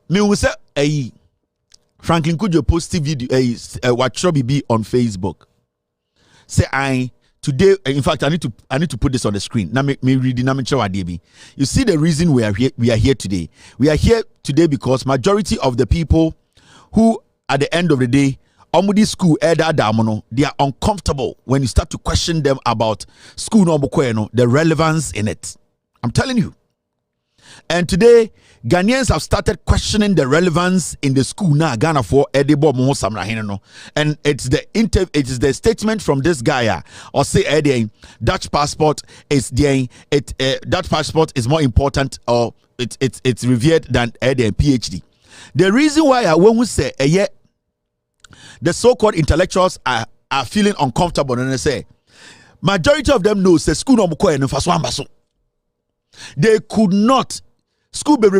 Me will say a Franklin Kudjo posted video what should be on Facebook. Say I today, in fact, I need to put this on the screen. Now me reading you see the reason we are here today. We are here today because majority of the people who at the end of the day Omudi school they are uncomfortable when you start to question them about school the relevance in it. I'm telling you. And today Ghanaians have started questioning the relevance in the school now Ghana for Edibo Mo Samra. And it is the statement from this guy or say Dutch passport is Dutch passport is more important or it's revered than PhD. The reason why when we say the so-called intellectuals are feeling uncomfortable and they say majority of them knows the school no and they could not school it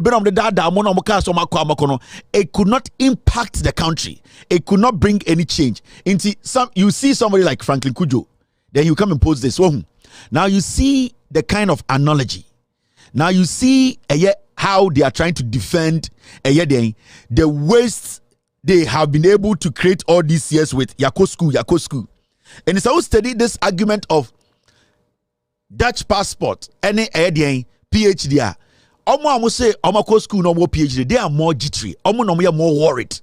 could not impact the country. It could not bring any change. You see somebody like Franklin Kudjo, then you come and post this. Now you see the kind of analogy. Now you see how they are trying to defend the waste they have been able to create all these years with Yako school. And it's also study this argument of Dutch passport, any PhD. Omo say Omako school no more PhD. They are more jittery. Omo no more worried.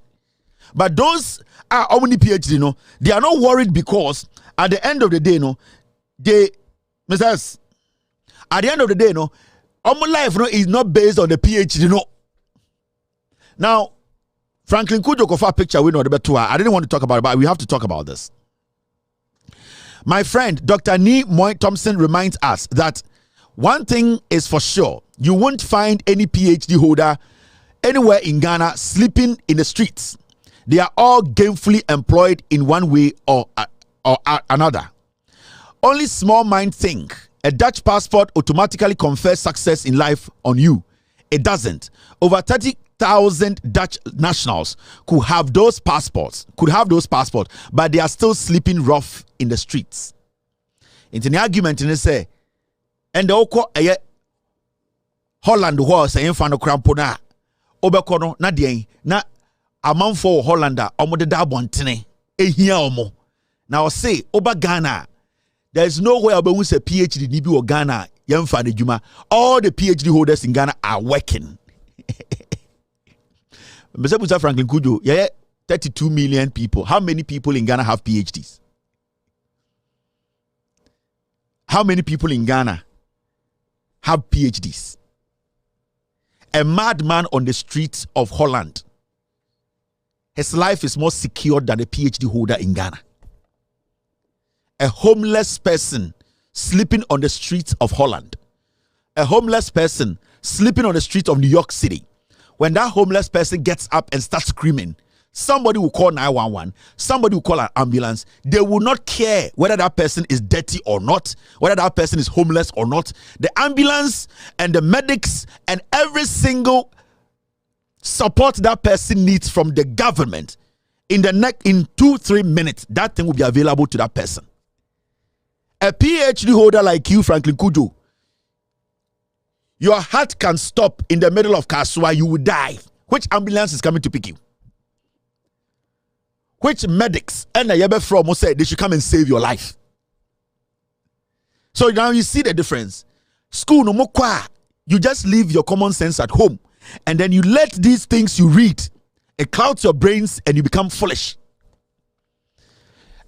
But those are how many PhD no? They are not worried because at the end of the day no, at the end of the day no, Omo life no is not based on the PhD no. Now Franklin Kudjo kofa picture we know the better. I didn't want to talk about it, but we have to talk about this. My friend Dr. Nee Moy Thompson reminds us that one thing is for sure: you won't find any PhD holder anywhere in Ghana sleeping in the streets. They are all gainfully employed in one way or another. Only small mind think a Dutch passport automatically confers success in life on you. It doesn't. Over 30,000 Dutch nationals could have those passports, but they are still sleeping rough in the streets. Into the argument in say, and the oko Holland was saying fano crampona obekono na dien na amanfo Hollanda omode da bontene ehia omo. Now say oba Ghana, there is no way obe say PhD ni bi wo Ghana yemfa na djuma. All the PhD holders in Ghana are working. Mr. Franklin Kudjo, 32 million people. How many people in Ghana have PhDs? How many people in Ghana have PhDs? A madman on the streets of Holland, his life is more secure than a PhD holder in Ghana. A homeless person sleeping on the streets of Holland. A homeless person sleeping on the streets of New York City. When that homeless person gets up and starts screaming, somebody will call 911, somebody will call an ambulance. They will not care whether that person is dirty or not, whether that person is homeless or not. The ambulance and the medics and every single support that person needs from the government in 2-3 minutes, that thing will be available to that person. A PhD holder like you, Franklin Kudjo, your heart can stop in the middle of Kasua, you will die. Which ambulance is coming to pick you? Which medics and a from said they should come and save your life? So now you see the difference. School no more kwa. You just leave your common sense at home, and then you let these things you read, it clouds your brains and you become foolish.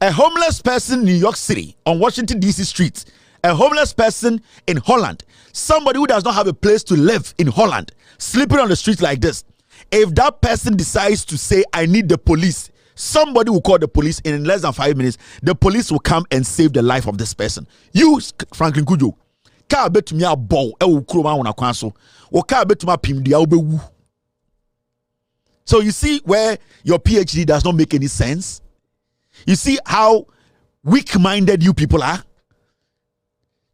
A homeless person in New York City on Washington DC streets, a homeless person in Holland, somebody who does not have a place to live in Holland, sleeping on the street like this. If that person decides to say, I need the police, somebody will call the police, and in less than 5 minutes, the police will come and save the life of this person. You, Franklin Kudjo, ka bet me a bow, so you see where your PhD does not make any sense. You see how weak-minded you people are.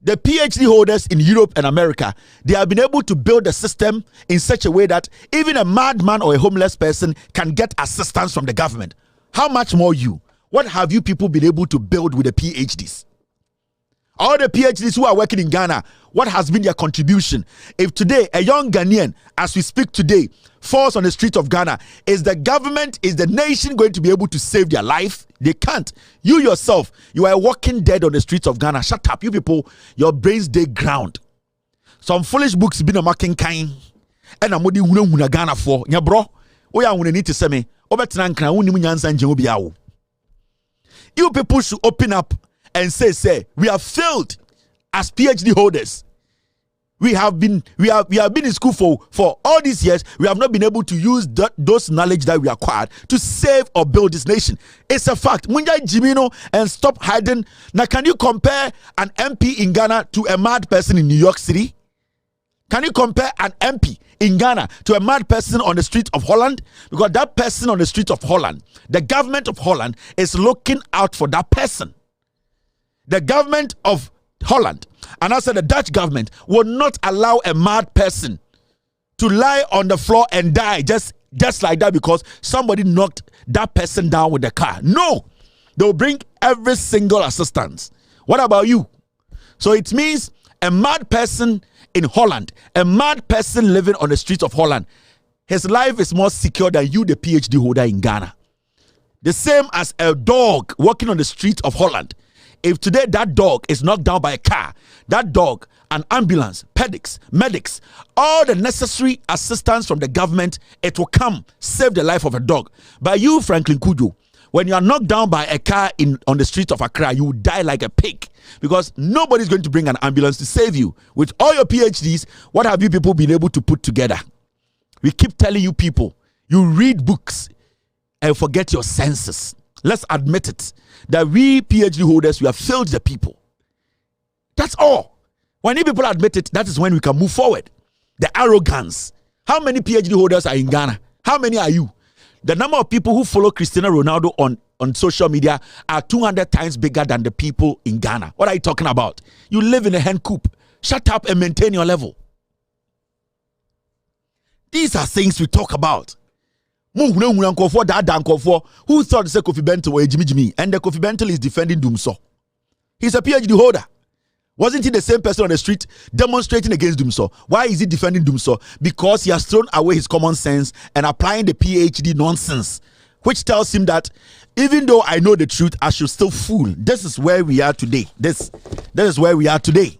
The PhD holders in Europe and America, they have been able to build a system in such a way that even a madman or a homeless person can get assistance from the government. How much more you? What have you people been able to build with the PhDs? All the PhDs who are working in Ghana, what has been their contribution? If today a young Ghanaian, as we speak today, falls on the street of Ghana, is the government, is the nation going to be able to save their life? They can't. You yourself, you are walking dead on the streets of Ghana. Shut up, you people. Your brains dig ground. Some foolish books been a marking kind. And I'm wuna Ghana for. Yeah, bro. We are need to say me. You people should open up and say we have failed as PhD holders. We have been in school for all these years. We have not been able to use those knowledge that we acquired to save or build this nation. It's a fact. Munja Jimino, and stop hiding. Now, can you compare an MP in Ghana to a mad person in New York City? Can you compare an MP in Ghana to a mad person on the street of Holland? Because that person on the street of Holland, the government of Holland is looking out for that person. The government of Holland, and also the Dutch government, will not allow a mad person to lie on the floor and die just like that because somebody knocked that person down with the car. No, they will bring every single assistance. What about you? So it means a mad person in Holland, a mad person living on the streets of Holland, his life is more secure than you, the PhD holder in Ghana. The same as a dog walking on the street of Holland. If today that dog is knocked down by a car, that dog, an ambulance, medics, all the necessary assistance from the government, it will come, save the life of a dog. But you, Franklin Kudjo, when you are knocked down by a car on the street of Accra, you will die like a pig because nobody's going to bring an ambulance to save you. With all your PhDs, what have you people been able to put together? We keep telling you people, you read books and forget your senses. Let's admit it, that we PhD holders, we have failed the people. That's all. When you people admit it, that is when we can move forward. The arrogance. How many PhD holders are in Ghana? How many are you? The number of people who follow Cristiano Ronaldo on social media are 200 times bigger than the people in Ghana. What are you talking about? You live in a hen coop. Shut up and maintain your level. These are things we talk about. Who thought to say Kofi Bentil or Jimmy? And the Kofi Bentil is defending Dumso. He's a PhD holder. Wasn't he the same person on the street demonstrating against Dumso? Why is he defending Dumso? Because he has thrown away his common sense and applying the PhD nonsense, which tells him that even though I know the truth, I should still fool. This is where we are today. This is where we are today.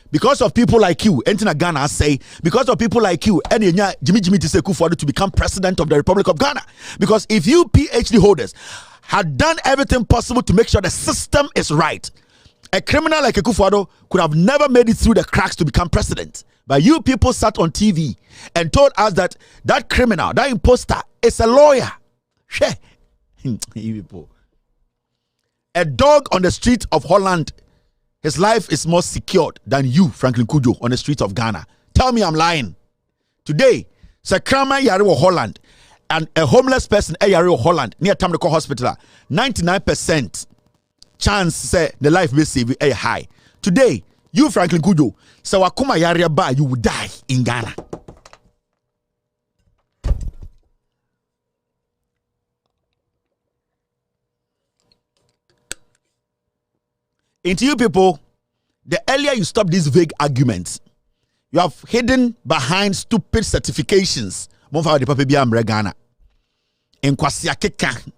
Because of people like you, Entina Ghana say, because of people like you, and Jimmy to say to become president of the Republic of Ghana. Because if you PhD holders had done everything possible to make sure the system is right, a criminal like Akufo-Addo could have never made it through the cracks to become president. But you people sat on TV and told us that that criminal, that imposter, is a lawyer. A dog on the street of Holland, his life is more secured than you, Franklin Kudjo, on the streets of Ghana. Tell me I'm lying. Today, Sakrama Yariwo Holland and a homeless person Yariwo Holland near Tamrico Hospital, 99% chance say the life will save you high. Today, you, Franklin Kudjo, so Wakuma Yaria Ba, you will die in Ghana. Into you people, the earlier you stop these vague arguments, you have hidden behind stupid certifications. Monfa de papa bi amre Ghana. Enkwasi akeka.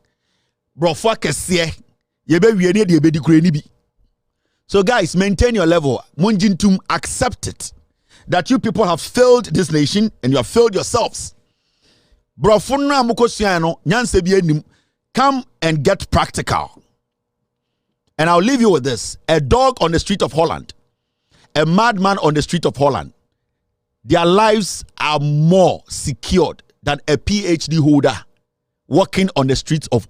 Brofo akese. Ye be wie ne de be di kure ni bi. So guys, maintain your level. Munjintum, accept it that you people have failed this nation and you have failed yourselves. Brofo no amukosua no nyanse bi anim. Come and get practical. And I'll leave you with this. A dog on the street of Holland, a madman on the street of Holland, their lives are more secured than a PhD holder walking on the streets of